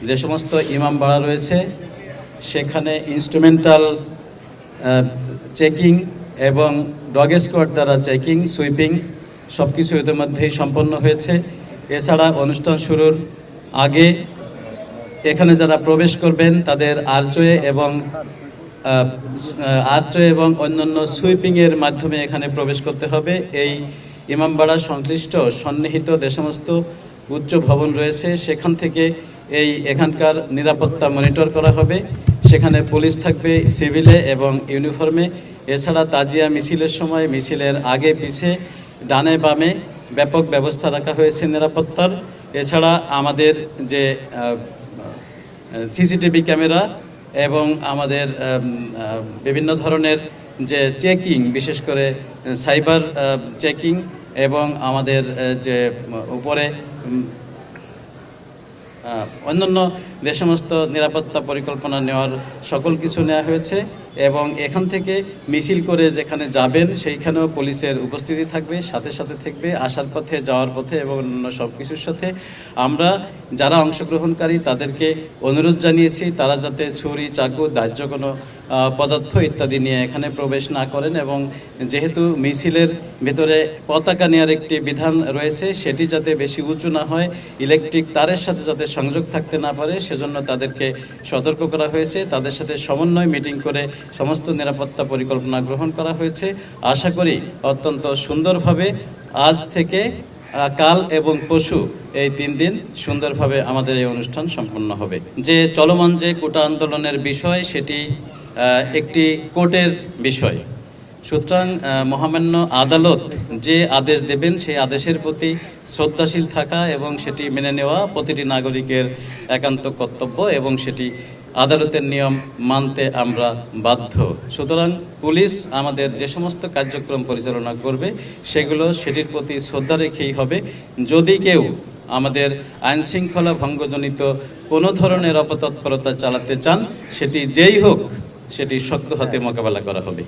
যে সমস্ত ইমামবাড়া রয়েছে সেখানে ইনস্ট্রুমেন্টাল চেকিং এবং ডগ স্কোয়াড দ্বারা চেকিং সুইপিং সব কিছু ইতিমধ্যেই সম্পন্ন হয়েছে। এছাড়া অনুষ্ঠান শুরুর আগে এখানে যারা প্রবেশ করবেন তাদের আর্চওয়ে এবং অন্যান্য সুইপিংয়ের মাধ্যমে এখানে প্রবেশ করতে হবে। এই ইমামবাড়া সংশ্লিষ্ট সন্নিহিত যে সমস্ত উচ্চ ভবন রয়েছে সেখান থেকে এখানকার নিরাপত্তা মনিটর করা হবে। সেখানে পুলিশ থাকবে সিভিলে এবং ইউনিফর্মে। এছাড়া তাজিয়া মিছিলের সময় মিছিলের আগে পিছে ডানে বামে ব্যাপক ব্যবস্থা রাখা হয়েছে নিরাপত্তার। এছাড়া আমাদের যে সিসিটিভি ক্যামেরা এবং আমাদের বিভিন্ন ধরনের যে চেকিং, বিশেষ করে সাইবার চেকিং এবং আমাদের যে উপরে অন্যান্য যে সমস্ত নিরাপত্তা পরিকল্পনা নেওয়ার সকল কিছু নেওয়া হয়েছে। এবং এখান থেকে মিছিল করে যেখানে যাবেন সেইখানেও পুলিশের উপস্থিতি থাকবে, সাথে সাথে থাকবে আসার পথে, যাওয়ার পথে এবং অন্য সব কিছুর সাথে। আমরা যারা অংশগ্রহণকারী তাদেরকে অনুরোধ জানিয়েছি তারা যাতে ছুরি, চাকু, দাহ্য কোনো পদার্থ ইত্যাদি নিয়ে এখানে প্রবেশ না করেন। এবং যেহেতু মিছিলের ভেতরে পতাকা নেওয়ার একটি বিধান রয়েছে, সেটি যাতে বেশি উঁচু না হয়, ইলেকট্রিক তারের সাথে যাতে সংযোগ থাকতে না পারে, সেজন্য তাদেরকে সতর্ক করা হয়েছে। তাদের সাথে সমন্বয় মিটিং করে সমস্ত নিরাপত্তা পরিকল্পনা গ্রহণ করা হয়েছে। আশা করি অত্যন্ত সুন্দরভাবে আজ থেকে কাল এবং পরশু এই 3 দিন সুন্দরভাবে আমাদের এই অনুষ্ঠান সম্পন্ন হবে। যে চলমান যে কোটা আন্দোলনের বিষয় সেটি একটি কোর্টের বিষয়, সুতরাং মহামান্য আদালত যে আদেশ দেবেন সেই আদেশের প্রতি শ্রদ্ধাশীল থাকা এবং সেটি মেনে নেওয়া প্রতিটি নাগরিকের একান্ত কর্তব্য এবং সেটি আদালতের নিয়ম মানতে আমরা বাধ্য। সুতরাং পুলিশ আমাদের যে সমস্ত কার্যক্রম পরিচালনা করবে সেগুলো সেটির প্রতি শ্রদ্ধা রেখেই হবে। যদি কেউ আমাদের আইনশৃঙ্খলা ভঙ্গজনিত কোনো ধরনের অপতৎপরতা চালাতে চান, সেটি যেই হোক সেটি শক্ত হাতে মোকাবেলা করা হবে।